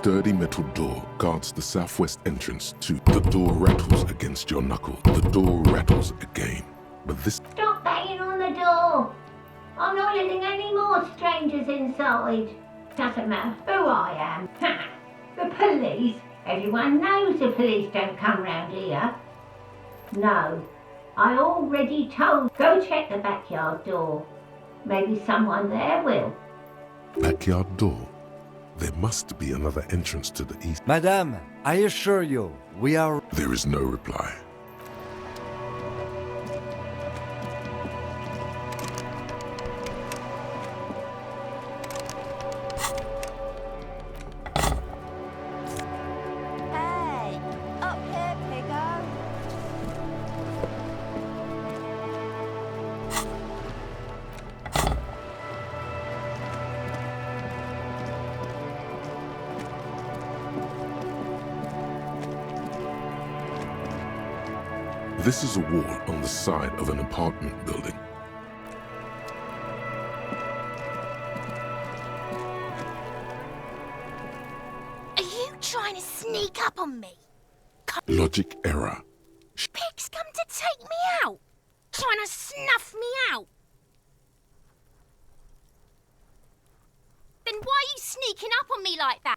sturdy metal door guards the southwest entrance to. The door rattles against your knuckle. The door rattles again. But this... Stop banging on the door! I'm not letting any more strangers inside. Doesn't matter who I am. The police? Everyone knows the police don't come round here. No, I already told. Go check the backyard door. Maybe someone there will. Backyard door? There must be another entrance to the east. Madame, I assure you, we are... There is no reply. Hey, up here, piggo. This is a wall on the side of an apartment building. Are you trying to sneak up on me? Logic error. Pigs come to take me out. Trying to snuff me out. Then why are you sneaking up on me like that?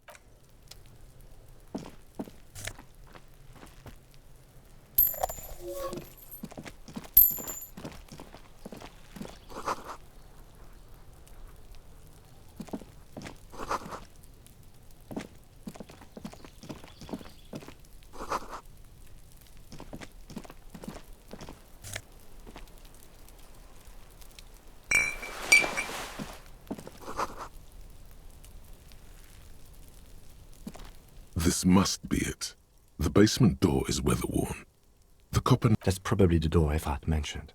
This must be it. The basement door is weather-worn. The copper... That's probably the door Efrat mentioned.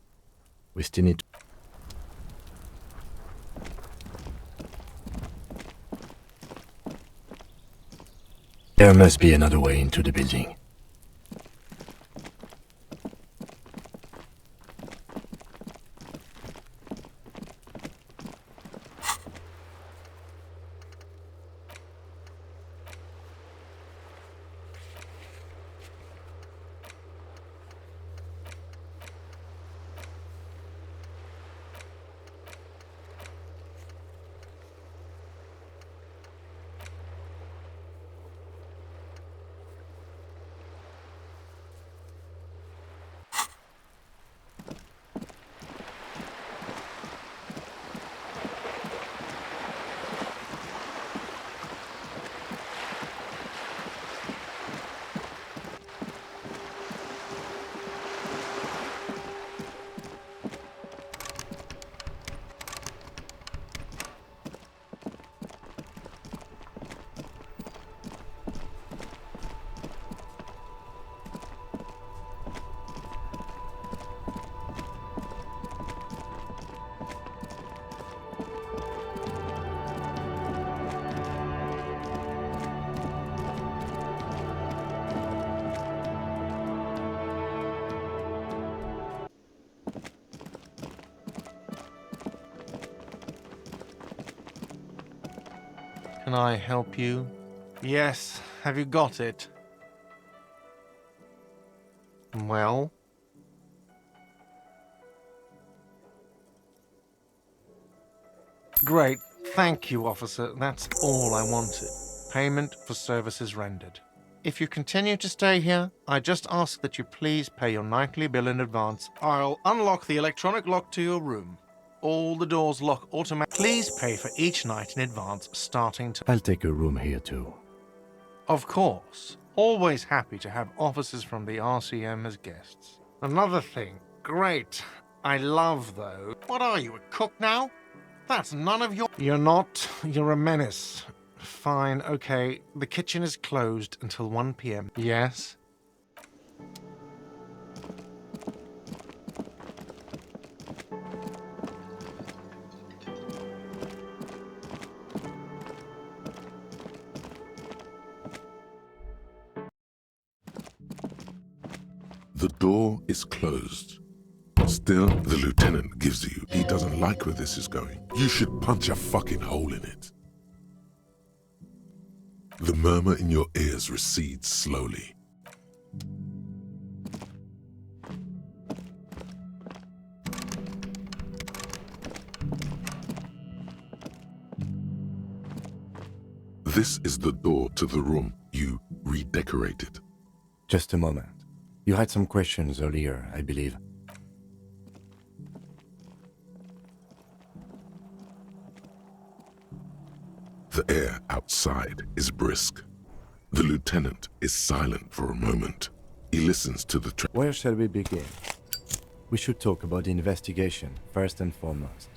We still need... There must be another way into the building. Can I help you? Yes, have you got it? Well? Great, thank you, officer. That's all I wanted. Payment for services rendered. If you continue to stay here, I just ask that you please pay your nightly bill in advance. I'll unlock the electronic lock to your room. All the doors lock automatically. Please pay for each night in advance, starting to... I'll take a room here too. Of course. Always happy to have officers from the RCM as guests. Another thing. Great. I love those. What are you, a cook now? That's none of your... You're not. You're a menace. Fine, okay. The kitchen is closed until 1 p.m. Yes? The door is closed. Still, the lieutenant gives you. He doesn't like where this is going. You should punch a fucking hole in it. The murmur in your ears recedes slowly. This is the door to the room you redecorated. Just a moment. You had some questions earlier, I believe. The air outside is brisk. The lieutenant is silent for a moment. He listens to the Where shall we begin? We should talk about the investigation, first and foremost.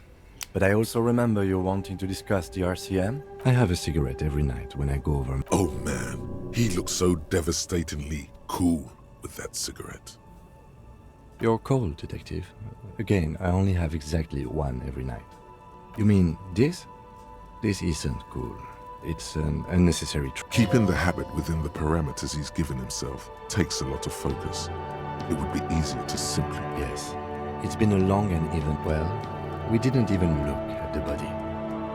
But I also remember you wanting to discuss the RCM. I have a cigarette every night when I go over. Oh man, he looks so devastatingly cool with that cigarette. You're cold, detective. Again, I only have exactly one every night. You mean this? This isn't cool. It's an unnecessary Keeping the habit within the parameters he's given himself takes a lot of focus. It would be easier to simply... Yes. It's been a long and even... Well, we didn't even look at the body.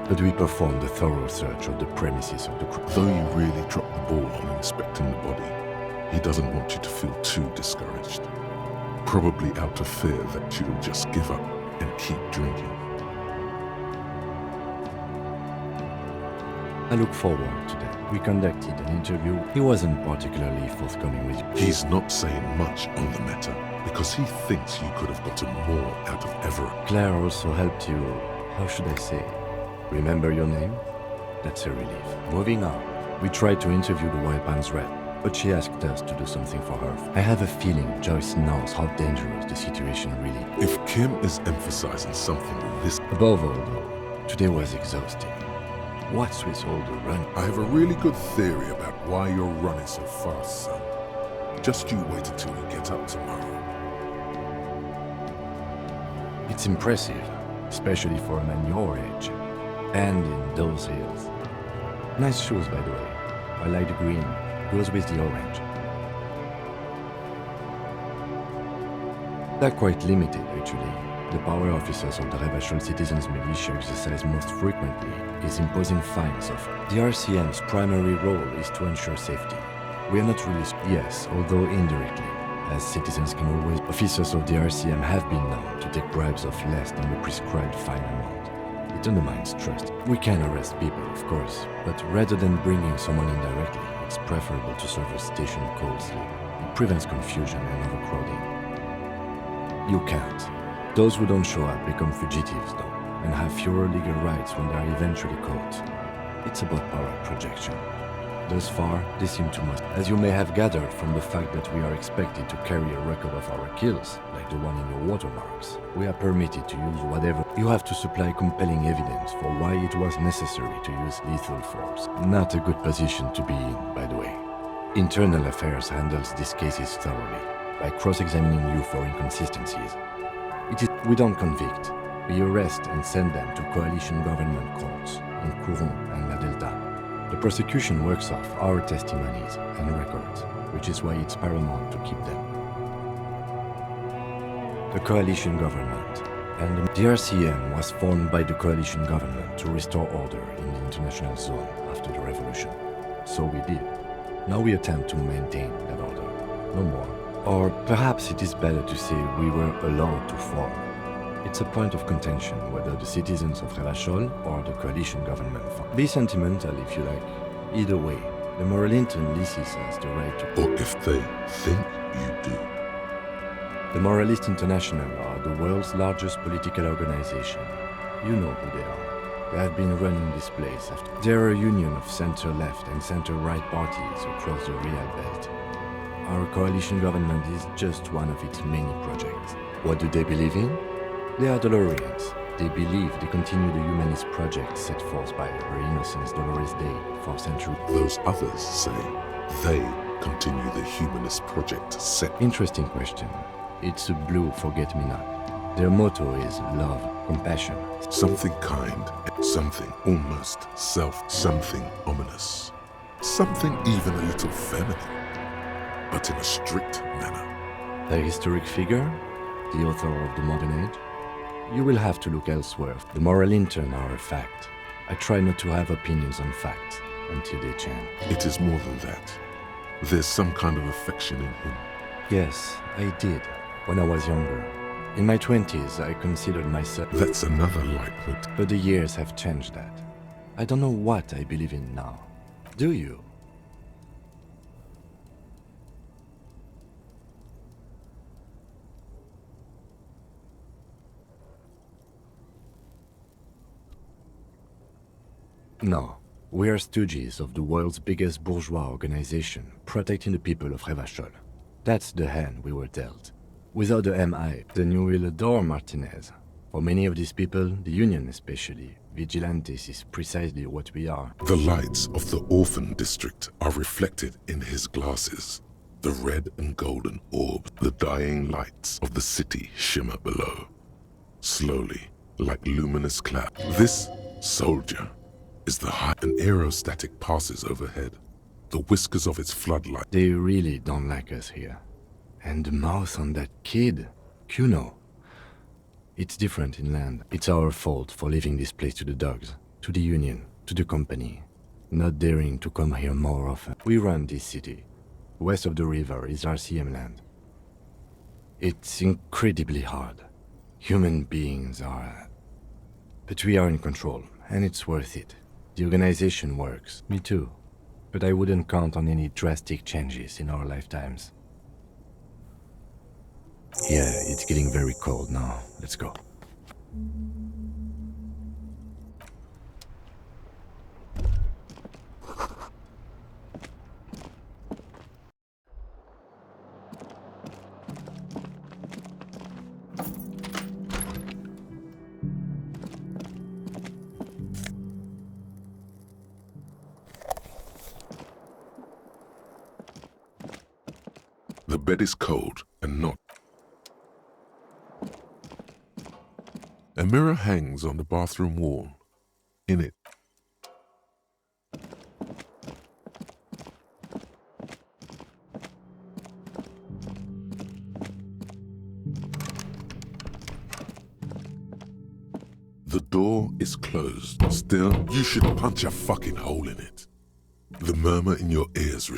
But we performed a thorough search of the premises of the crime. Though you really dropped the ball on inspecting the body, he doesn't want you to feel too discouraged. Probably out of fear that you'll just give up and keep drinking. I look forward to that. We conducted an interview. He wasn't particularly forthcoming with you. He's not saying much on the matter because he thinks you could have gotten more out of Everett. Claire also helped you, how should I say, remember your name? That's a relief. Moving on, we tried to interview the White Pants rep, but she asked us to do something for her. I have a feeling Joyce knows how dangerous the situation really is. If Kim is emphasizing something this... Above all, though, today was exhausting. What's with all the run? I have a really good theory about why you're running so fast, son. Just you wait until we get up tomorrow. It's impressive, especially for a man your age. And in those hills. Nice shoes, by the way. I like the green. Goes with the orange. They're quite limited, actually. The power officers of the Revachol Citizens Militia exercise most frequently is imposing fines of. The RCM's primary role is to ensure safety. We are not really... Yes, although indirectly. As citizens can always... Officers of the RCM have been known to take bribes of less than the prescribed fine amount. It undermines trust. We can arrest people, of course, but rather than bringing someone in directly, it's preferable to serve a station coldly. It prevents confusion and overcrowding. You can't. Those who don't show up become fugitives, though, and have fewer legal rights when they are eventually caught. It's about power projection. Thus far, they seem to must. As you may have gathered from the fact that we are expected to carry a record of our kills, like the one in your watermarks, we are permitted to use whatever. You have to supply compelling evidence for why it was necessary to use lethal force. Not a good position to be in, by the way. Internal Affairs handles these cases thoroughly, by cross-examining you for inconsistencies. We don't convict. We arrest and send them to coalition government courts in Courron and La Delta. The prosecution works off our testimonies and records, which is why it's paramount to keep them. The coalition government and the RCM was formed by the coalition government to restore order in the international zone after the revolution. So we did. Now we attempt to maintain that order. No more. Or perhaps it is better to say we were allowed to form. It's a point of contention whether the citizens of Revachol or the coalition government form. Be sentimental if you like. Either way, the Moralintern leases us the right to... Or if they think you do. The Moralist International are the world's largest political organization. You know who they are. They have been running this place after... They're a union of center-left and center-right parties across the Real Belt. Our coalition government is just one of its many projects. What do they believe in? They are Dolorians. They believe they continue the humanist project set forth by Her Innocence Dolores Day for centuries. Those others say they continue the humanist project set. Interesting question. It's a blue forget-me-not. Their motto is love, compassion. Something kind, something almost something ominous. Something even a little feminine, but in a strict manner. The historic figure? The author of the modern age? You will have to look elsewhere. The Moralintern are a fact. I try not to have opinions on facts. until they change. It is more than that. There's some kind of affection in him. Yes, I did, when I was younger. In my 20s, I considered myself... That's another light mood. But the years have changed that. I don't know what I believe in now. Do you? No. We are stooges of the world's biggest bourgeois organization, protecting the people of RivaTuner. That's the hand we were dealt. Without the MI, then you will adore Martinez. For many of these people, the Union especially, vigilantes is precisely what we are. The lights of the orphan district are reflected in his glasses. The red and golden orb, the dying lights of the city shimmer below. Slowly, like luminous cloud. This soldier is the high. An aerostatic passes overhead. The whiskers of its floodlight. They really don't like us here. And the mouth on that kid, Kuno. It's different in land. It's our fault for leaving this place to the dogs, to the Union, to the company, not daring to come here more often. We run this city. West of the river is RCM land. It's incredibly hard. Human beings are... But we are in control, and it's worth it. The organization works. Me too. But I wouldn't count on any drastic changes in our lifetimes. Yeah, it's getting very cold now. Let's go. The bed is cold and not. A mirror hangs on the bathroom wall. In it, the door is closed. Still, you should punch a fucking hole in it. The murmur in your ears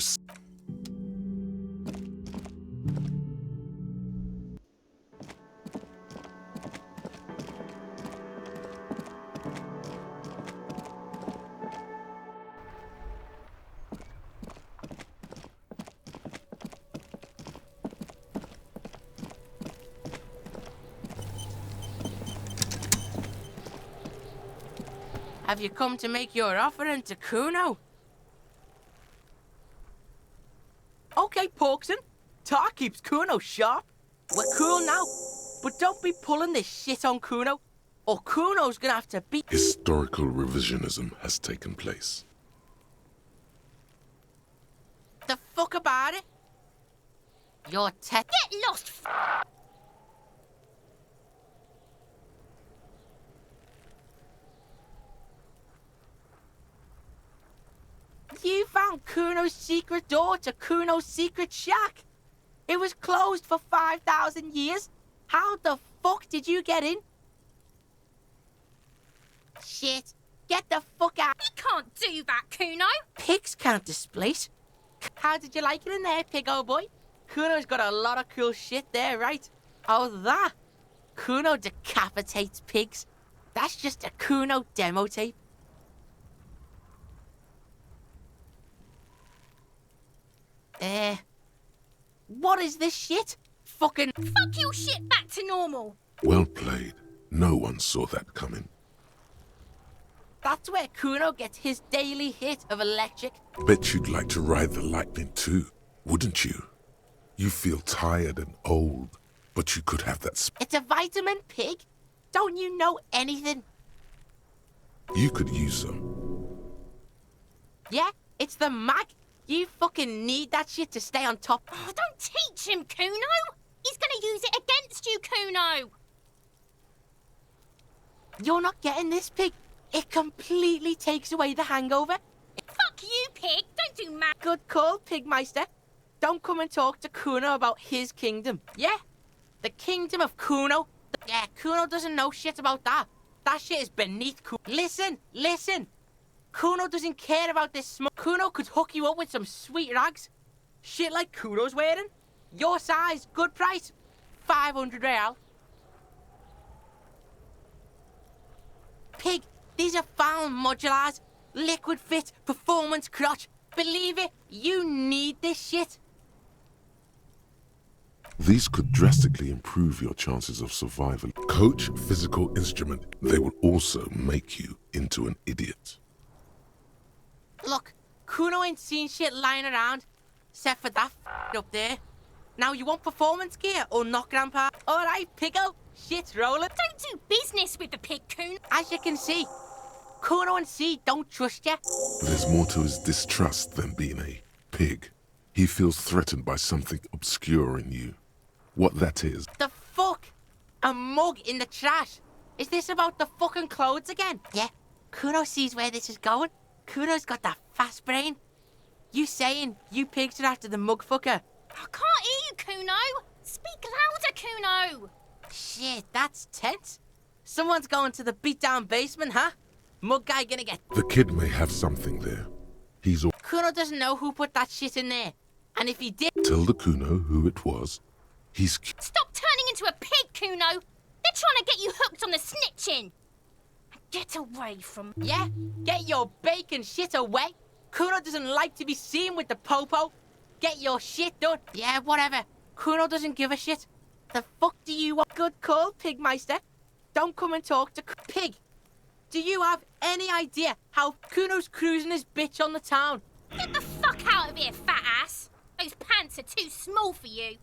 Have you come to make your offering to Kuno? Okay, Porkson. Tar keeps Kuno sharp. We're cool now, but don't be pulling this shit on Kuno, or Kuno's gonna have to be... Historical revisionism has taken place. The fuck about it? You're Get lost, You found Kuno's secret door to Kuno's secret shack. It was closed for 5,000 years. How the fuck did you get in? Shit. Get the fuck out. You can't do that, Kuno. Pigs can't displace. How did you like it in there, pig old boy? Kuno's got a lot of cool shit there, right? Oh, that? Kuno decapitates pigs. That's just a Kuno demo tape. What is this shit? Fucking... Fuck your shit back to normal. Well played. No one saw that coming. That's where Kuno gets his daily hit of electric. Bet you'd like to ride the lightning too, wouldn't you? You feel tired and old, but you could have that It's a vitamin, pig. Don't you know anything? You could use some. Yeah, it's the mag. You fucking need that shit to stay on top. Oh, don't teach him, Kuno. He's gonna use it against you, Kuno. You're not getting this, pig. It completely takes away the hangover. Fuck you, pig. Don't do mad. Good call, Pigmeister. Don't come and talk to Kuno about his kingdom. Yeah? The kingdom of Kuno? Yeah, Kuno doesn't know shit about that. That shit is beneath Kuno. Listen. Kuno doesn't care about this smoke. Kuno could hook you up with some sweet rags. Shit like Kuno's wearing. Your size, good price. 500 real. Pig, these are found modulars. Liquid fit, performance crotch. Believe it, you need this shit. These could drastically improve your chances of survival. Coach physical instrument, they will also make you into an idiot. Look, Kuno ain't seen shit lying around, except for that up there. Now you want performance gear or not, Grandpa? Alright, Piggo, shit's rolling. Don't do business with the pig, Kuno. As you can see, Kuno and C don't trust you. There's more to his distrust than being a pig. He feels threatened by something obscure in you. What that is. The fuck? A mug in the trash? Is this about the fucking clothes again? Yeah, Kuno sees where this is going. Kuno's got that fast brain. You saying you pigs are after the mug fucker? I can't hear you, Kuno. Speak louder, Kuno. Shit, that's tense. Someone's going to the beat-down basement, huh? Mug guy gonna get... The kid may have something there. He's all... Kuno doesn't know who put that shit in there. And if he did... Tell the Kuno who it was. He's... Stop turning into a pig, Kuno. They're trying to get you hooked on the snitching. Get away from... Yeah, get your bacon shit away. Kuno doesn't like to be seen with the popo. Get your shit done. Yeah, whatever. Kuno doesn't give a shit. The fuck do you want? Good call, Pigmeister. Don't come and talk to Pig. Do you have any idea how Kuno's cruising his bitch on the town? Get the fuck out of here, fat ass. Those pants are too small for you.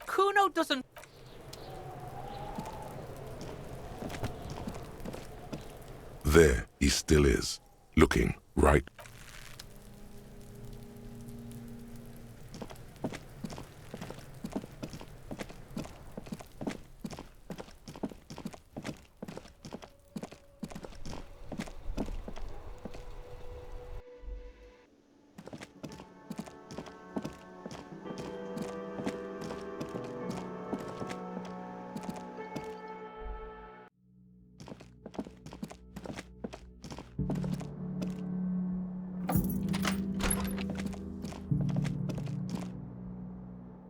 Kuno doesn't... There he still is, looking right.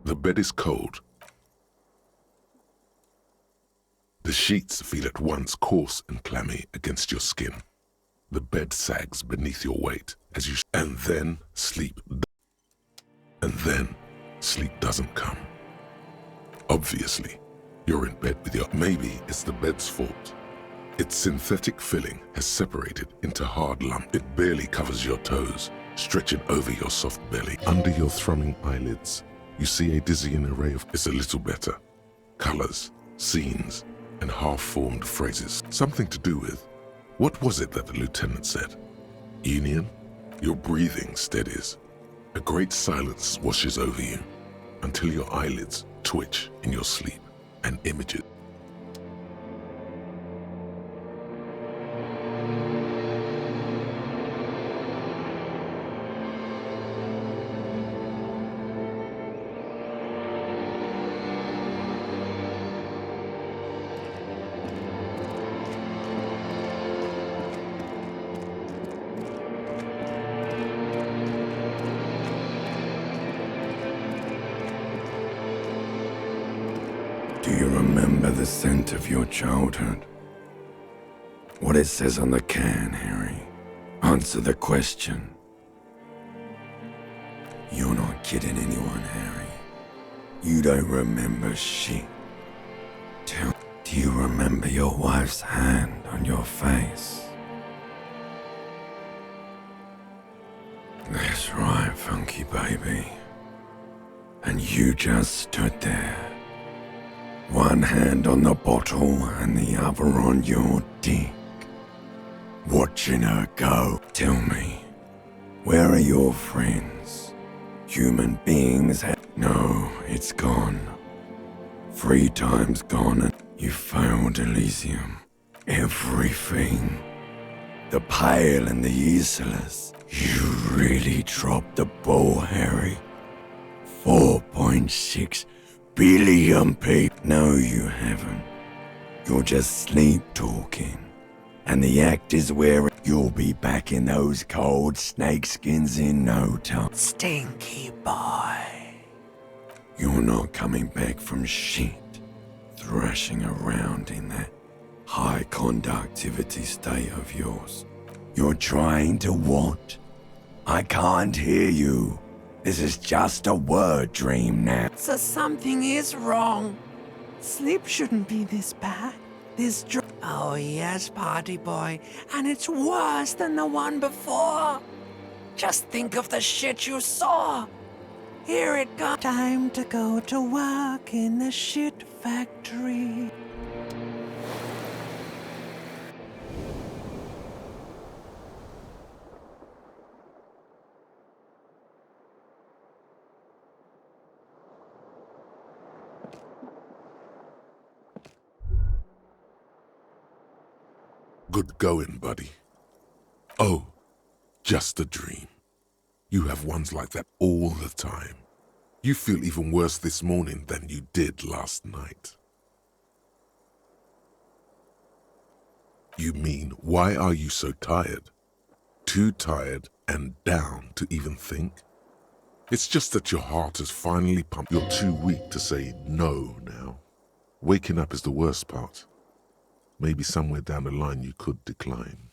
The bed is cold. The sheets feel at once coarse and clammy against your skin. The bed sags beneath your weight as you... And then sleep doesn't come. Obviously, you're in bed with your... Maybe it's the bed's fault. Its synthetic filling has separated into hard lump. It barely covers your toes, stretching over your soft belly. Under your thrumming eyelids, you see a dizzying array of... It's a little better. Colors, scenes, and half-formed phrases. Something to do with... What was it that the lieutenant said? Union? Your breathing steadies. A great silence washes over you until your eyelids twitch in your sleep and images. Do you remember the scent of your childhood? What it says on the can, Harry? Answer the question. You're not kidding anyone, Harry. You don't remember shit. Do you remember your wife's hand on your face? That's right, funky baby. And you just stood there. One hand on the bottle and the other on your dick. Watching her go. Tell me, where are your friends? Human beings No, it's gone. 3 times gone and you failed Elysium. Everything. The Pale and the useless. You really dropped the ball, Harry. 4.6 billion people. No, you haven't. You're just sleep talking. And the act is wearing. You'll be back in those cold snakeskins in no time. Stinky boy. You're not coming back from shit. Thrashing around in that high conductivity state of yours. You're trying to what? I can't hear you. This is just a word dream now. So something is wrong. Sleep shouldn't be this bad. Oh yes, party boy. And it's worse than the one before. Just think of the shit you saw. Here it comes. Time to go to work in the shit factory. Good going, buddy. Oh, just a dream. You have ones like that all the time. You feel even worse this morning than you did last night. You mean, why are you so tired? Too tired and down to even think? It's just that your heart has finally pumped. You're too weak to say no now. Waking up is the worst part. Maybe somewhere down the line you could decline.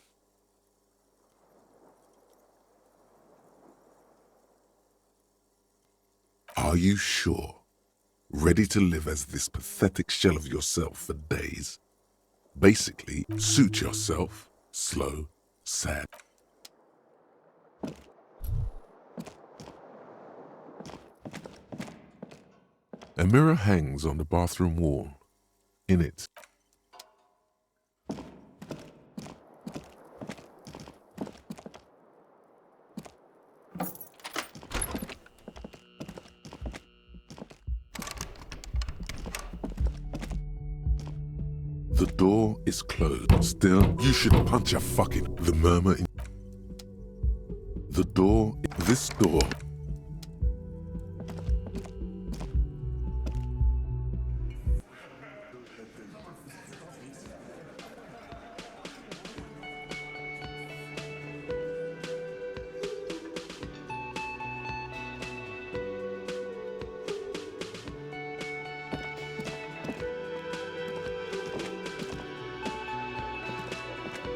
Are you sure? Ready to live as this pathetic shell of yourself for days? Basically, suit yourself, slow, sad. A mirror hangs on the bathroom wall. In it, the door is closed. Still, you should punch a fucking... The murmur in... The door... This door...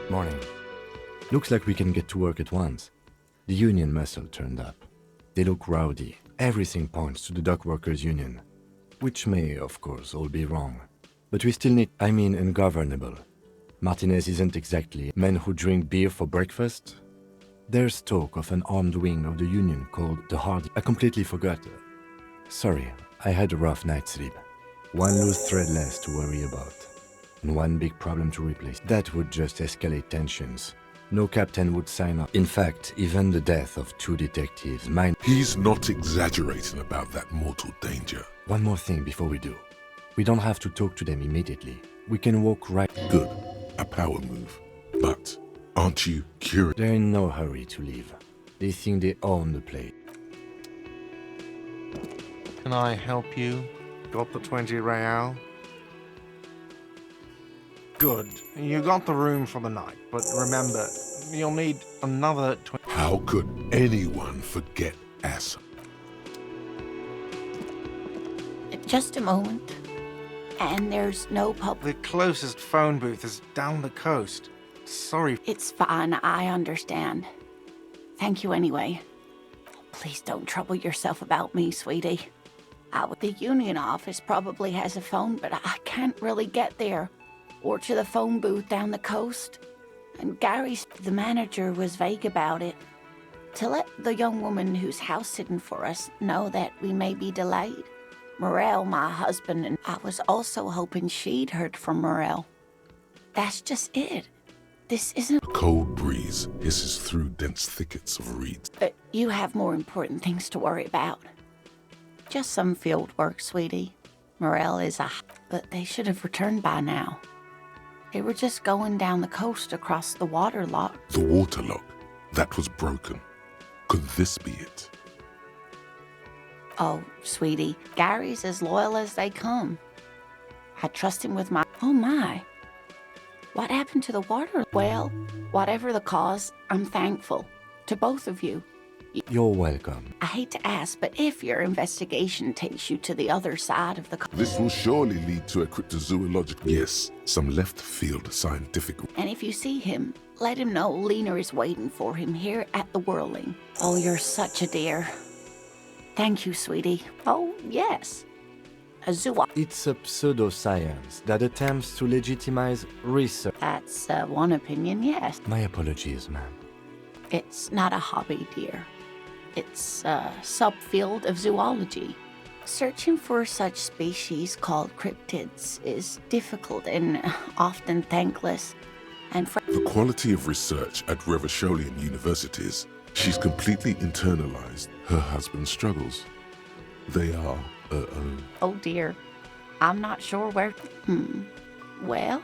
Morning. Looks like we can get to work at once. The union muscle turned up. They look rowdy. Everything points to the dock workers' union. Which may, of course, all be wrong. But we still need, ungovernable. Martinez isn't exactly men who drink beer for breakfast. There's talk of an armed wing of the union called the Hardy. I completely forgot. Sorry, I had a rough night's sleep. One loose thread less to worry about. And one big problem to replace. That would just escalate tensions. No captain would sign up. In fact, even the death of 2 detectives might... He's not exaggerating about that mortal danger. One more thing before we do. We don't have to talk to them immediately. We can walk right... Good. A power move. But aren't you curious? They're in no hurry to leave. They think they own the place. Can I help you? Got the 20 real? Good. You got the room for the night, but remember, you'll need another 20... How could anyone forget Asus? Just a moment. And there's no pub. The closest phone booth is down the coast. Sorry. It's fine, I understand. Thank you anyway. Please don't trouble yourself about me, sweetie. The union office probably has a phone, but I can't really get there. Or to the phone booth down the coast. And Gary's, the manager, was vague about it. To let the young woman who's house-sitting for us know that we may be delayed. Morel, my husband, and I was also hoping she'd heard from Morel. That's just it. This isn't... A cold breeze hisses through dense thickets of reeds. But you have more important things to worry about. Just some field work, sweetie. Morel is a... But they should have returned by now. They were just going down the coast across the water lock. The water lock. That was broken. Could this be it? Oh, sweetie, Gary's as loyal as they come. I trust him with my... Oh my. What happened to the water? Well, whatever the cause, I'm thankful. To both of you. You're welcome. I hate to ask, but if your investigation takes you to the other side of the... This will surely lead to a cryptozoological... Yes, some left-field scientific... And if you see him, let him know Lena is waiting for him here at the Whirling. Oh, you're such a dear. Thank you, sweetie. Oh, yes. A zoo... It's a pseudoscience that attempts to legitimize research. That's one opinion, yes. My apologies, ma'am. It's not a hobby, dear. It's a subfield of zoology. Searching for such species called cryptids is difficult and often thankless. And the quality of research at Revacholian universities, she's completely internalized her husband's struggles. They are her own. Oh dear, I'm not sure where... Well,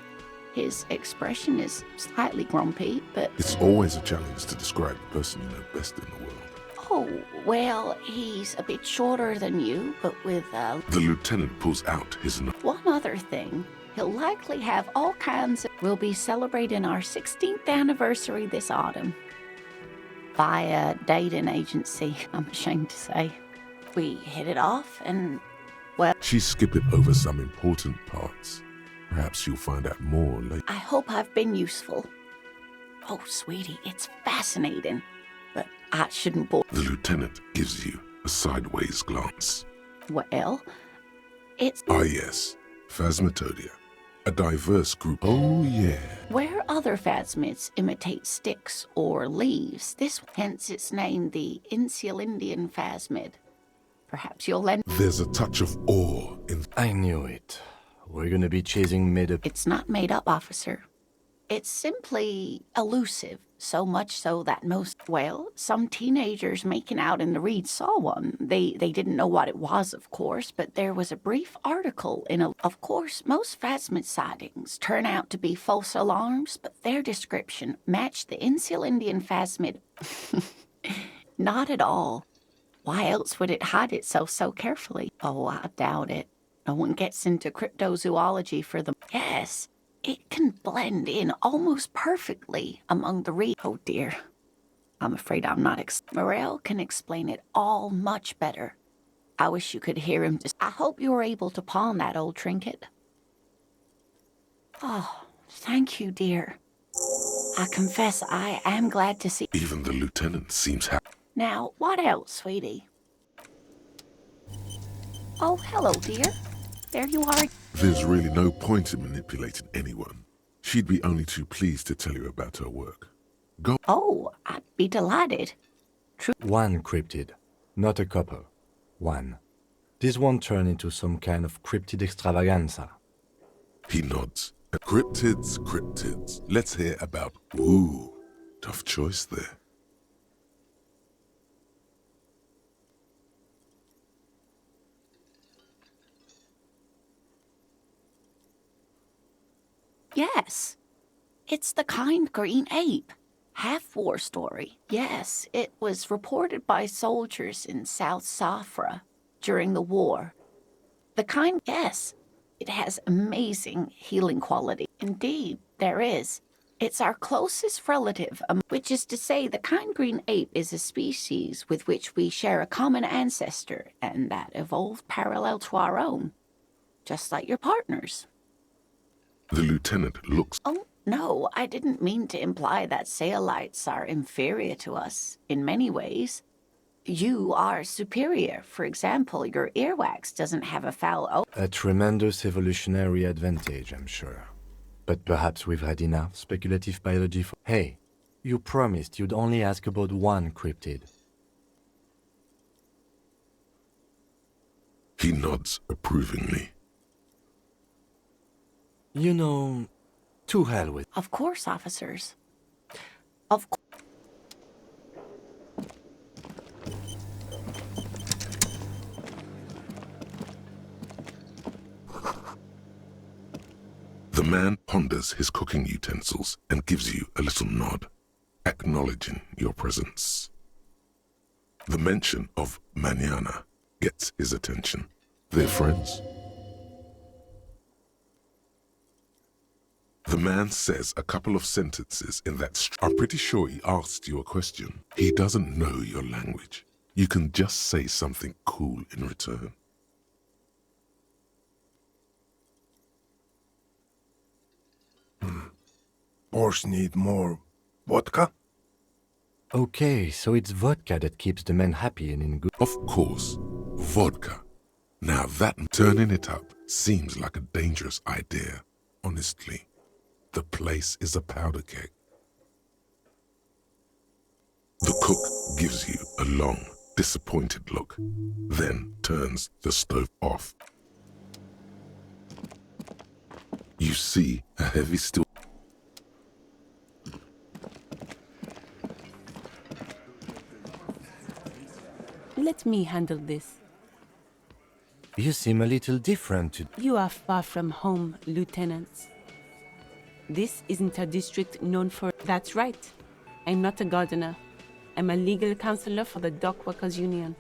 his expression is slightly grumpy, but... It's always a challenge to describe the person you know best in the world. Oh, well, he's a bit shorter than you, but with The lieutenant pulls out his... One other thing. He'll likely have all kinds of... We'll be celebrating our 16th anniversary this autumn. Via dating agency, I'm ashamed to say. We hit it off and, well... She's skipping over some important parts. Perhaps you'll find out more later. I hope I've been useful. Oh, sweetie, it's fascinating. But I shouldn't bore... The lieutenant gives you a sideways glance. Well, it's... Ah, yes. Phasmatodia. A diverse group. Oh, yeah. Where other phasmids imitate sticks or leaves, this hence its name, the Insulindian phasmid. Perhaps you'll lend... There's a touch of awe in... I knew it. We're gonna be chasing made-up... It's not made up, officer. It's simply elusive, so much so that most... Well, some teenagers making out in the reed saw one. They didn't know what it was, of course, but there was a brief article in a... Of course, most phasmid sightings turn out to be false alarms, but their description matched the Insulindian phasmid... Not at all. Why else would it hide itself so carefully? Oh, I doubt it. No one gets into cryptozoology for the... Yes, it can blend in almost perfectly among the reed... Oh, dear. I'm afraid I'm not... Morel can explain it all much better. I wish you could hear him just... I hope you were able to pawn that old trinket. Oh, thank you, dear. I confess I am glad to see... Even the lieutenant seems happy. Now, what else, sweetie? Oh, hello, dear. There you are. There's really no point in manipulating anyone. She'd be only too pleased to tell you about her work. Go. Oh, I'd be delighted. One cryptid, not a couple. One. This won't turn into some kind of cryptid extravaganza. He nods. Cryptids, cryptids. Let's hear about... Ooh, tough choice there. Yes, it's the kind green ape. Half-war story. Yes, it was reported by soldiers in South Safra during the war. The kind, yes, it has amazing healing quality. Indeed, there is. It's our closest relative, which is to say the kind green ape is a species with which we share a common ancestor and that evolved parallel to our own, just like your partners. The lieutenant looks... Oh, no, I didn't mean to imply that Saolites are inferior to us in many ways. You are superior. For example, your earwax doesn't have a foul... A tremendous evolutionary advantage, I'm sure. But perhaps we've had enough speculative biology for... Hey, you promised you'd only ask about one cryptid. He nods approvingly. You know, to hell with... Of course, officers. Of course. The man ponders his cooking utensils and gives you a little nod, acknowledging your presence. The mention of mañana gets his attention. They're friends? The man says a couple of sentences in that I'm pretty sure he asked you a question. He doesn't know your language. You can just say something cool in return. Boss need more vodka? Okay, so it's vodka that keeps the men happy and in good... Of course, vodka. Now that turning it up seems like a dangerous idea, honestly. The place is a powder keg. The cook gives you a long, disappointed look, then turns the stove off. You see a heavy steel. Let me handle this. You seem a little different to... You are far from home, lieutenants. This isn't a district known for... That's right. I'm not a gardener. I'm a legal counselor for the Dock Workers Union.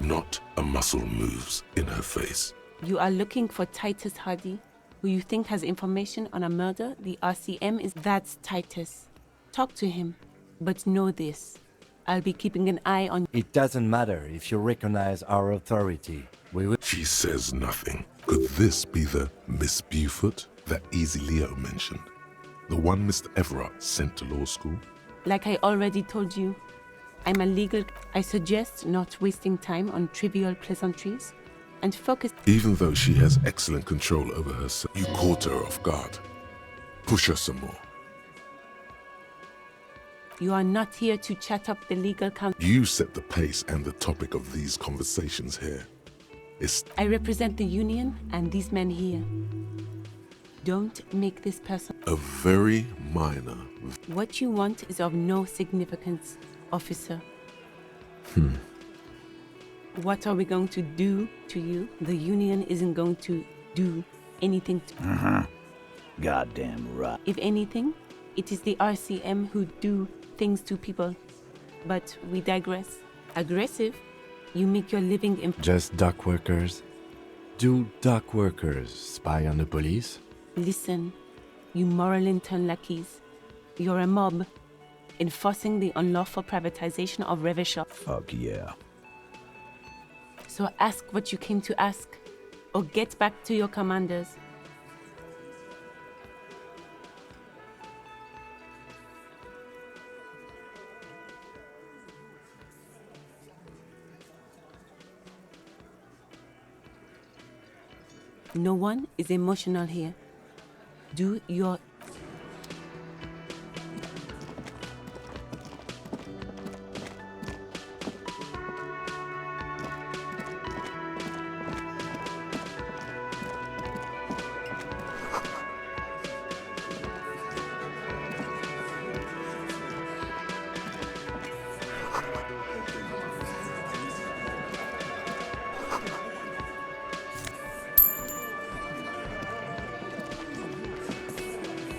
Not a muscle moves in her face. You are looking for Titus Hardy, who you think has information on a murder the RCM is... That's Titus. Talk to him. But know this. I'll be keeping an eye on... It doesn't matter if you recognize our authority. We will... She says nothing. Could this be the Miss Beaufort that Easy Leo mentioned? The one Mr. Everett sent to law school? Like I already told you, I'm a legal... I suggest not wasting time on trivial pleasantries and focus... Even though she has excellent control over herself, you caught her off guard. Push her some more. You are not here to chat up the legal counsel. You set the pace and the topic of these conversations here. I represent the union and these men here. Don't make this personal. A very minor... What you want is of no significance, officer. What are we going to do to you? The union isn't going to do anything to... Goddamn right. If anything, it is the RCM who do things to people. But we digress. Aggressive? You make your living Just dock workers? Do dock workers spy on the police? Listen, you moral intern lackeys. You're a mob, enforcing the unlawful privatization of Revishop. Fuck yeah. So ask what you came to ask, or get back to your commanders. No one is emotional here. Do your...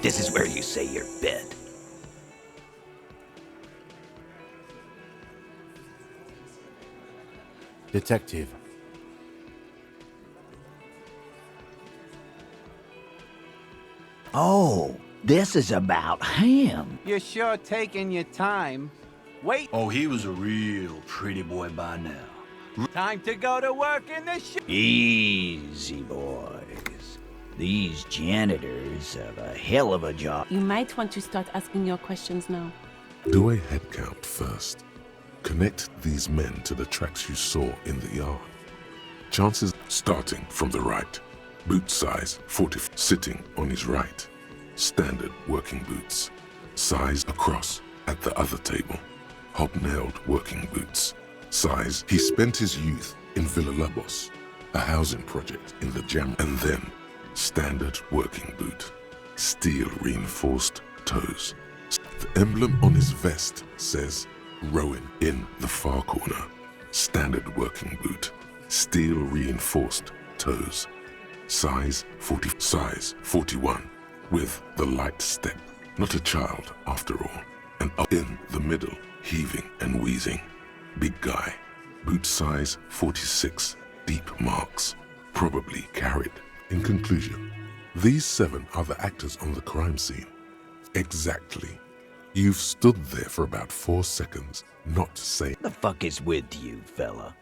This is where you say your bed. Detective. Oh, this is about him. You're sure taking your time. Wait. Oh, he was a real pretty boy by now. Time to go to work in the shop. Easy, boys. These janitors have a hell of a job. You might want to start asking your questions now. Do a head count first. Connect these men to the tracks you saw in the yard. Chances starting from the right. Boot size 40, sitting on his right. Standard working boots. Size across at the other table. Hobnailed working boots. Size, he spent his youth in Villa Labos, a housing project in the Jam, and then standard working boot. Steel reinforced toes. The emblem on his vest says Rowan in the far corner. Standard working boot. Steel reinforced toes. Size 40, size 41, with the light step. Not a child after all. And up in the middle, heaving and wheezing. Big guy. Boot size 46, deep marks. probably carried. In conclusion, these 7 are the actors on the crime scene. Exactly. You've stood there for about 4 seconds, not saying. The fuck is with you, fella?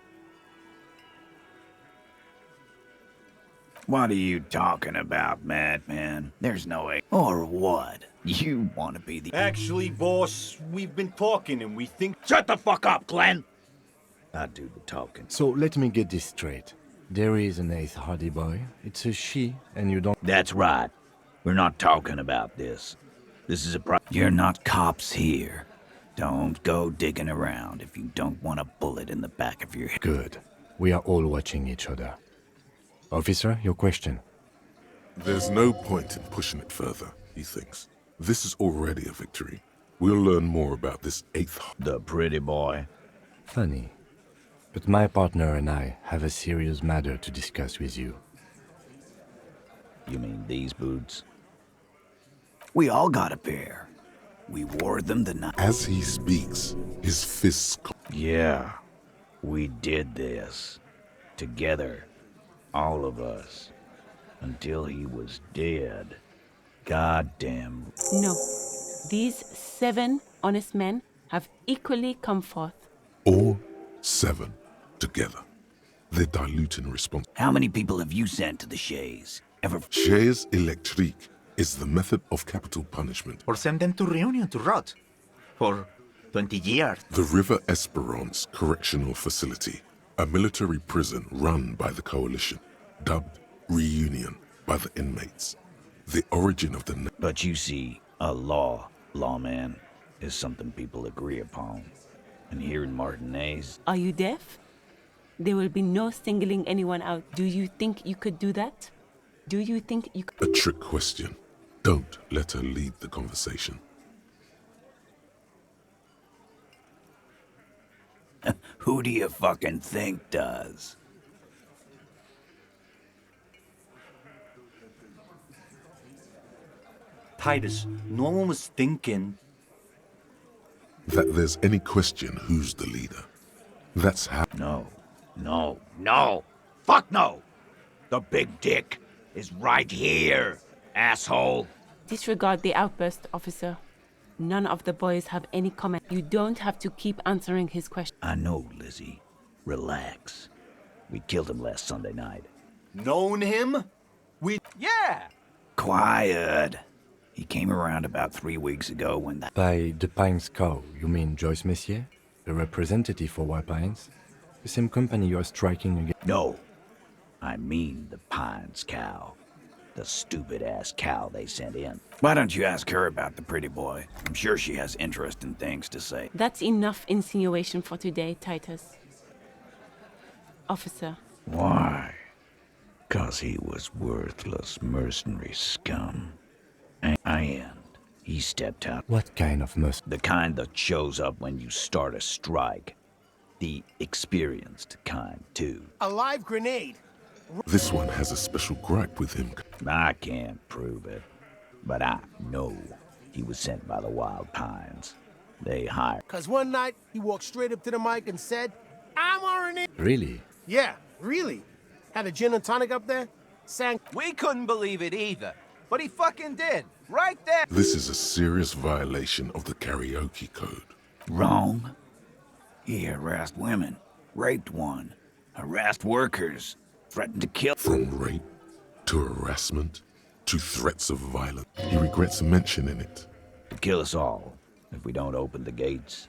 What are you talking about, madman? There's no way. Or what? You want to be the... Actually, boss, we've been talking and we think... Shut the fuck up, Glenn! I do the talking. So let me get this straight. There is an 8th Hardy boy. It's a she, and you don't... That's right. We're not talking about this. This is a You're not cops here. Don't go digging around if you don't want a bullet in the back of your head. Good. We are all watching each other. Officer, your question. There's no point in pushing it further, he thinks. This is already a victory. We'll learn more about this 8th... The pretty boy. Funny. But my partner and I have a serious matter to discuss with you. You mean these boots? We all got a pair. We wore them the night... As he speaks, his fists... Yeah, we did this. Together. All of us. Until he was dead. Goddamn. No. These 7 honest men have equally come forth. All 7 together. They're diluting response. How many people have you sent to the Shays? Ever... Chaise électrique is the method of capital punishment. Or send them to Reunion to rot. For 20 years. The River Esperance Correctional Facility, a military prison run by the Coalition, dubbed Reunion by the inmates. The origin of the... But you see, a lawman, is something people agree upon. And here in Martinez... Are you deaf? There will be no singling anyone out. Do you think you could do that? Do you think you could... A trick question. Don't let her lead the conversation. Who do you fucking think does? Titus, no one was thinking... That there's any question who's the leader. That's how... No. Fuck no! The big dick is right here, asshole. Disregard the outburst, officer. None of the boys have any comment. You don't have to keep answering his question. I know, Lizzie. Relax. We killed him last Sunday night. Known him? Yeah! Quiet. He came around about 3 weeks ago when that... By the Pines Cow, you mean Joyce Messier? The representative for White Pines? The same company you are striking against? No. I mean the Pines cow. The stupid-ass cow they sent in. Why don't you ask her about the pretty boy? I'm sure she has interesting things to say. That's enough insinuation for today, Titus. Officer. Why? 'Cause he was worthless mercenary scum. And he stepped out. What kind of mercenary? The kind that shows up when you start a strike. The experienced kind, too. A live grenade. This one has a special gripe with him. I can't prove it, but I know he was sent by the Wild Pines. They hired... 'Cause one night, he walked straight up to the mic and said, I'm RNA. Really? Yeah, really. Had a gin and tonic up there. Sang... We couldn't believe it either, but he fucking did. Right there. This is a serious violation of the karaoke code. Wrong. He harassed women, raped one, harassed workers, threatened to kill... From rape to harassment to threats of violence. He regrets mentioning it. To kill us all if we don't open the gates,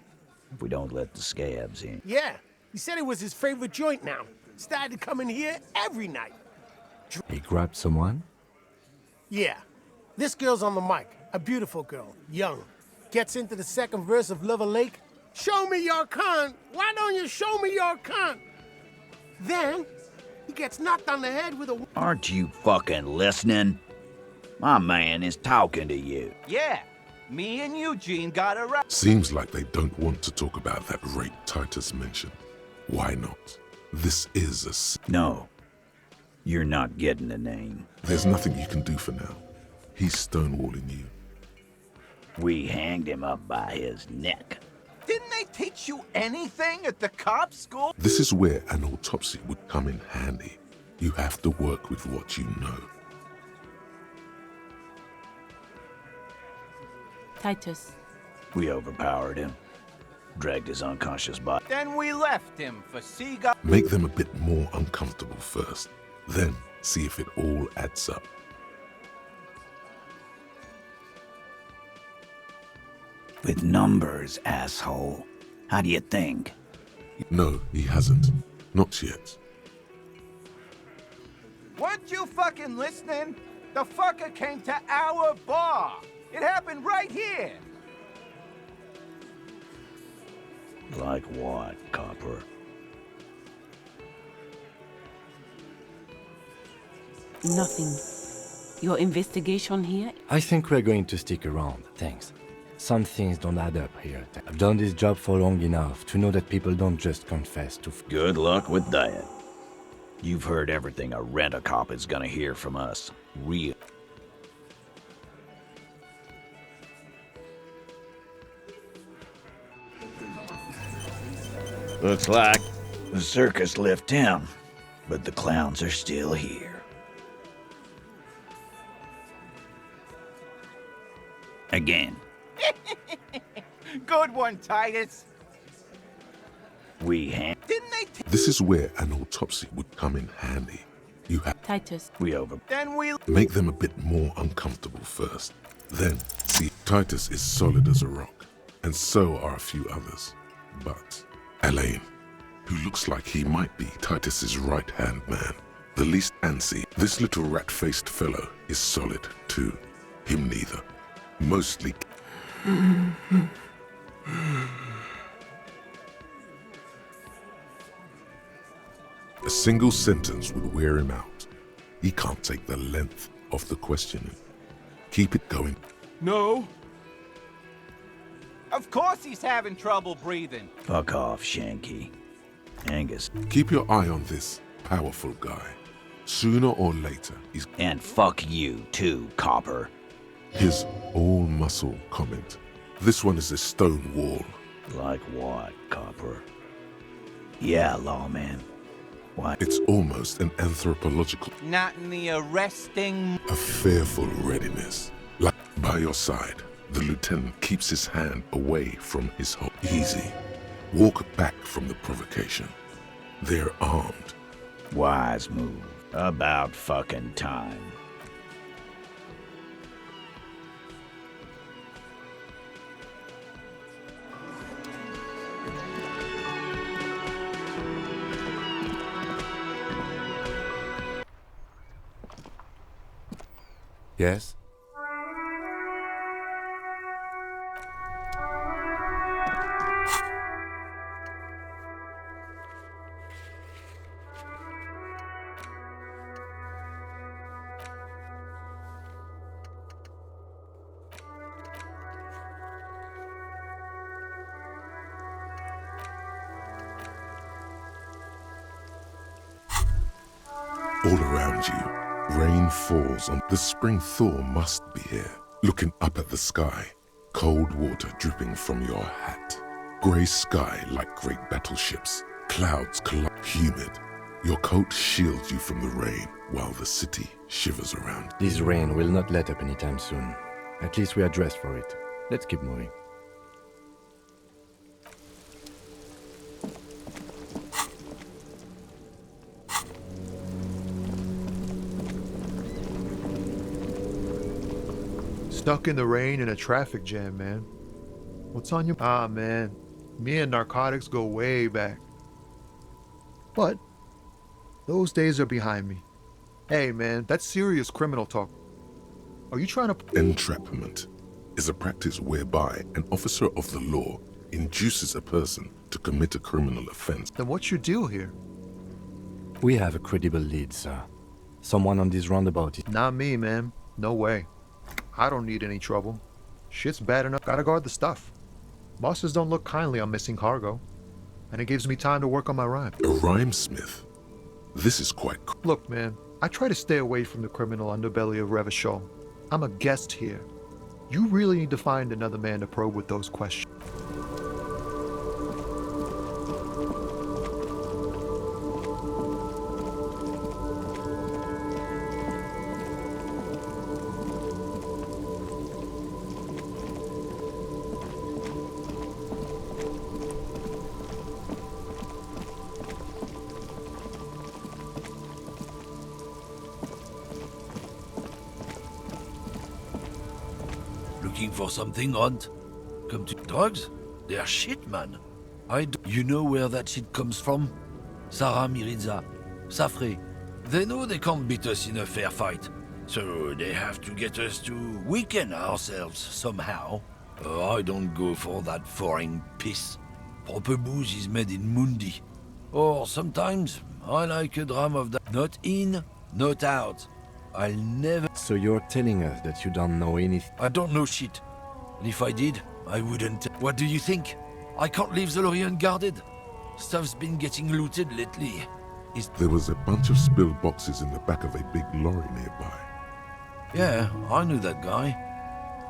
if we don't let the scabs in. Yeah, he said it was his favorite joint now. Started to come in here every night. He grabbed someone? Yeah. This girl's on the mic. A beautiful girl, young. Gets into the second verse of Lover Lake. Show me your cunt. Why don't you show me your cunt? Then, he gets knocked on the head with a... Aren't you fucking listening? My man is talking to you. Yeah, me and Eugene got around. Seems like they don't want to talk about that rape Titus mentioned. Why not? This is a... No. You're not getting the name. There's nothing you can do for now. He's stonewalling you. We hanged him up by his neck. Didn't they teach you anything at the cop school? This is where an autopsy would come in handy. You have to work with what you know. Titus. We overpowered him. Dragged his unconscious body. Then we left him for seagull. Make them a bit more uncomfortable first, then see if it all adds up. With numbers, asshole. How do you think? No, he hasn't. Not yet. Weren't you fucking listening? The fucker came to our bar. It happened right here. Like what, Copper? Nothing. Your investigation here? I think we're going to stick around, thanks. Some things don't add up here. I've done this job for long enough to know that people don't just confess to... Good luck with that. You've heard everything a rent-a-cop is gonna hear from us. Real. Looks like the circus left town, but the clowns are still here. Again. Good one, Titus. Didn't they? This is where an autopsy would come in handy. You have Titus. Then we make them a bit more uncomfortable first. Then see, Titus is solid as a rock, and so are a few others. But Elaine, who looks like he might be Titus's right-hand man, the least antsy, this little rat-faced fellow is solid too. Him neither. Mostly. A single sentence would wear him out. He can't take the length of the questioning. Keep it going. No. Of course he's having trouble breathing. Fuck off, Shanky. Angus. Keep your eye on this powerful guy. Sooner or later, he's... And fuck you, too, Copper. His all-muscle comment. This one is a stone wall. Like what, Copper? Yeah, lawman. What? It's almost an anthropological... Not in the arresting... A fearful readiness. Like by your side, the lieutenant keeps his hand away from his hole. Easy. Walk back from the provocation. They're armed. Wise move. About fucking time. Yes? All around you, rain falls on the spring thaw must be here. Looking up at the sky, cold water dripping from your hat. Grey sky like great battleships, clouds humid. Your coat shields you from the rain while the city shivers around. This rain will not let up anytime soon. At least we are dressed for it. Let's keep moving. Stuck in the rain in a traffic jam, man. What's on your... Ah, man. Me and narcotics go way back. But those days are behind me. Hey, man, that's serious criminal talk. Are you trying to... Entrapment is a practice whereby an officer of the law induces a person to commit a criminal offense. Then what's your deal here? We have a credible lead, sir. Someone on this roundabout is... Not me, man. No way. I don't need any trouble. Shit's bad enough. Gotta guard the stuff. Bosses don't look kindly on missing cargo. And it gives me time to work on my rhyme. A rhymesmith? This is quite... Look, man. I try to stay away from the criminal underbelly of Revachol. I'm a guest here. You really need to find another man to probe with those questions. looking for something odd? Come to drugs? They're shit, man. You know where that shit comes from? Sarah Miriza, Safre. They know they can't beat us in a fair fight. So they have to get us to weaken ourselves somehow. I don't go for that foreign piss. Proper booze is made in Mundi. Or sometimes I like a dram of that. Not in, not out. I'll never... So you're telling us that you don't know anything? I don't know shit. And if I did, I wouldn't. What do you think? I can't leave the lorry unguarded. Stuff's been getting looted lately. There was a bunch of spilled boxes in the back of a big lorry nearby. Yeah, I knew that guy.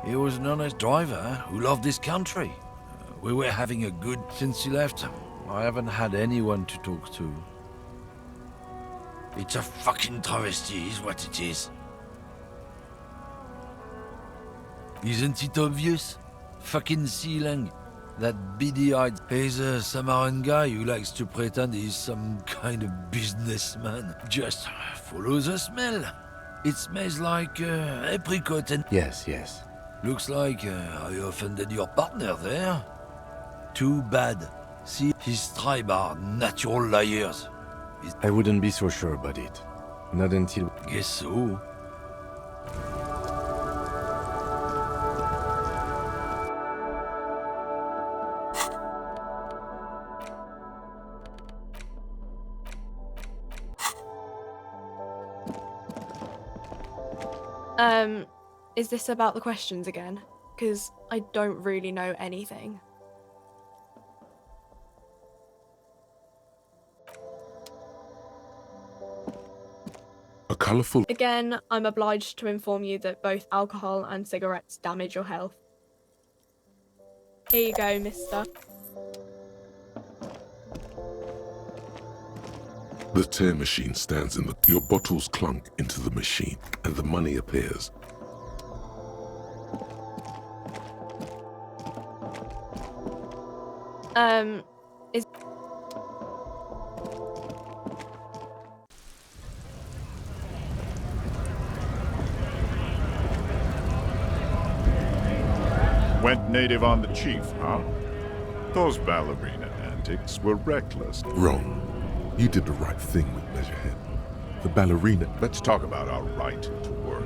He was an honest driver who loved this country. We were having a good... Since he left, I haven't had anyone to talk to. It's a fucking travesty, is what it is. Isn't it obvious? Fucking Sealang. That beady-eyed... He's a Samaran guy who likes to pretend he's some kind of businessman. Just follow the smell. It smells like apricot and... Yes. Looks like I offended your partner there. Too bad. See, his tribe are natural liars. I wouldn't be so sure about it. Not until... Guess so. Is this about the questions again? Because I don't really know anything. A colourful... Again, I'm obliged to inform you that both alcohol and cigarettes damage your health. Here you go, mister. The tear machine stands in the... Your bottles clunk into the machine, and the money appears. Is... Went native on the chief, huh? Those ballerina antics were reckless. Wrong. You did the right thing with Measurehead. The ballerina... Let's talk about our right to work.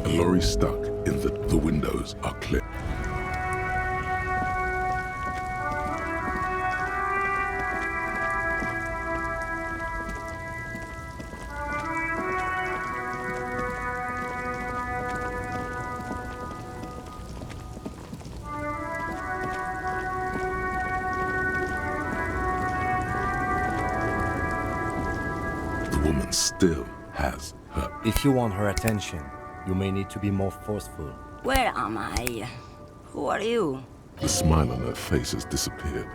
A lorry stuck in the windows are clear. The woman still has her... If you want her attention, you may need to be more forceful. Where am I? Who are you? The smile on her face has disappeared,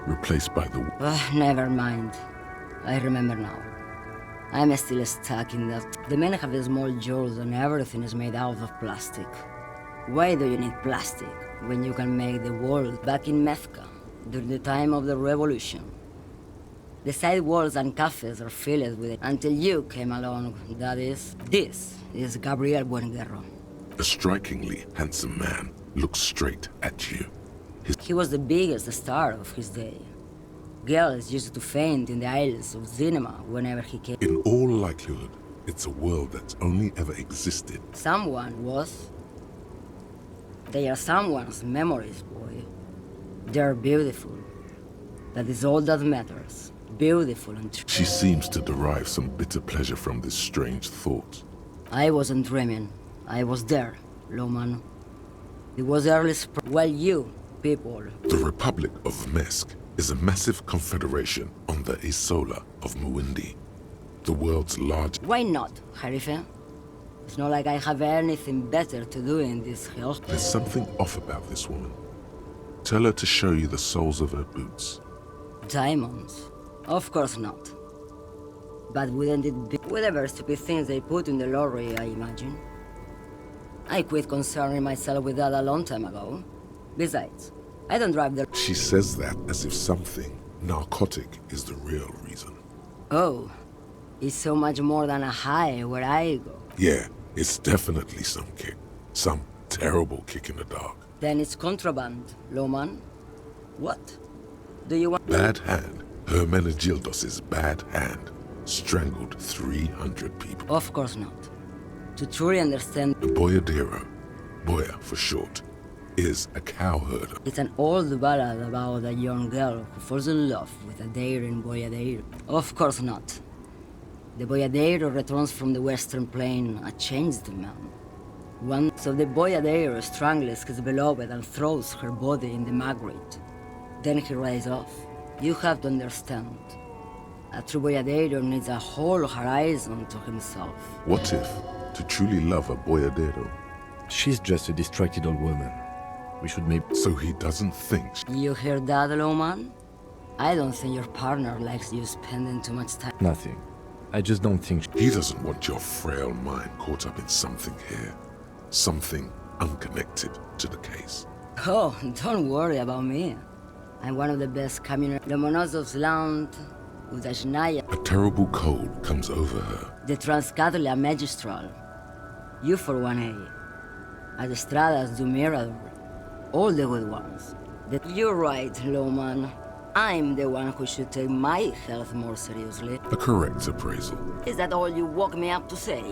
replaced by the... Never mind. I remember now. I'm still stuck in that. The men have small jaws and everything is made out of plastic. Why do you need plastic when you can make the world back in Mecca during the time of the revolution? The side walls and cafes are filled with it until you came along. That is, this is Gabriel Buenguerro. A strikingly handsome man looks straight at you. He was the biggest star of his day. Girls used to faint in the aisles of cinema whenever he came. In all likelihood, it's a world that's only ever existed. Someone was. They are someone's memories, boy. They're beautiful. That is all that matters. Beautiful and true. She seems to derive some bitter pleasure from this strange thought. I wasn't dreaming. I was there, Loman. It was early spring. Well, you, people. The Republic of Mesk is a massive confederation on the Isola of Muindi, the world's largest... Why not, Harife? It's not like I have anything better to do in this hell. There's something off about this woman. Tell her to show you the soles of her boots. Diamonds? Of course not. But wouldn't it be whatever stupid things they put in the lorry, I imagine? I quit concerning myself with that a long time ago. Besides, I don't drive the... She says that as if something narcotic is the real reason. Oh, It's so much more than a high where I go. Yeah, it's definitely some kick. Some terrible kick in the dark. Then it's contraband, Loman. What? Do you want... Bad hand. Hermenegildos' bad hand strangled 300 people. Of course not. To truly understand... The Boyadero, Boya for short, is a cowherder. It's an old ballad about a young girl who falls in love with a daring Boyadero. Of course not. The Boyadero returns from the western plain a changed man. Once of the Boyadero strangles his beloved and throws her body in the magret. Then he rides off. You have to understand. A true Boyadero needs a whole horizon to himself. What if, to truly love a Boyadero... She's just a distracted old woman. We should maybe... So he doesn't think... You hear that, Loman? I don't think your partner likes you spending too much time... Nothing. I just don't think... He doesn't want your frail mind caught up in something here. Something unconnected to the case. Oh, don't worry about me. I'm one of the best communal Lomonosov's land, Udashnaya. A terrible cold comes over her. The Transcatolia Magistral. You for 1A. Adestradas do Mirador. All the good ones. You're right, Loman. I'm the one who should take my health more seriously. A correct appraisal. Is that all you woke me up to say?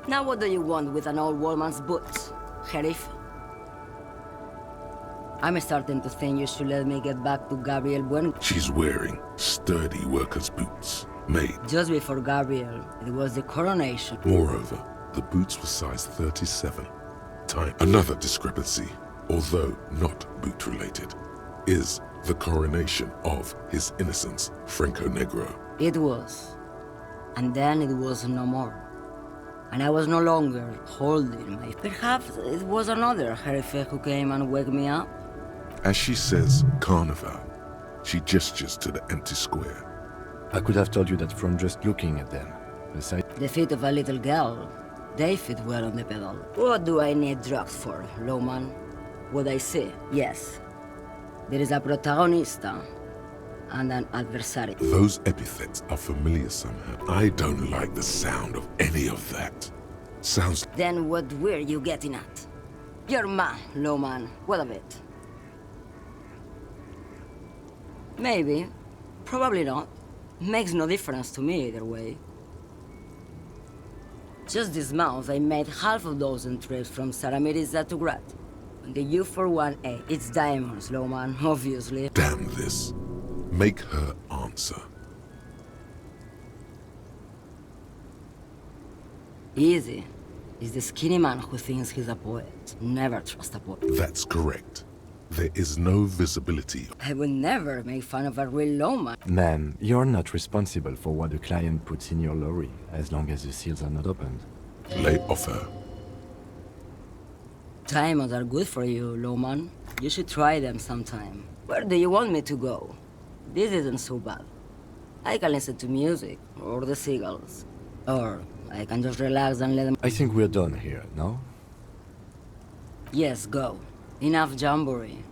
Now what do you want with an old woman's boots, Sheriff? I'm starting to think you should let me get back to Gabriel Bueno. She's wearing sturdy worker's boots, made. Just before Gabriel, it was the coronation. Moreover, the boots were size 37. Time. Another discrepancy, although not boot-related, is the coronation of His Innocence, Franco Negro. It was. And then it was no more. And I was no longer holding my... Perhaps it was another Sheriff who came and woke me up? As she says, Carnival, she gestures to the empty square. I could have told you that from just looking at them. The feet of a little girl. They fit well on the pedal. What do I need drugs for, Loman? What I say? Yes. There is a protagonista and an adversary. Those epithets are familiar somehow. I don't like the sound of any of that. Sounds... Then what were you getting at? You're man, Loman. What of it? Maybe. Probably not. Makes no difference to me either way. Just this month, I made half a dozen trips from Avermedia to Grad. And the U41A, it's diamonds, Loman, obviously. Damn this. Make her answer. Easy. It's the skinny man who thinks he's a poet. Never trust a poet. That's correct. There is no visibility. I would never make fun of a real Loman. Ma'am, you're not responsible for what the client puts in your lorry, as long as the seals are not opened. Lay off her. Diamonds are good for you, Loman. You should try them sometime. Where do you want me to go? This isn't so bad. I can listen to music, or the seagulls. Or I can just relax and let them... I think we're done here, no? Yes, go. Enough jamboree.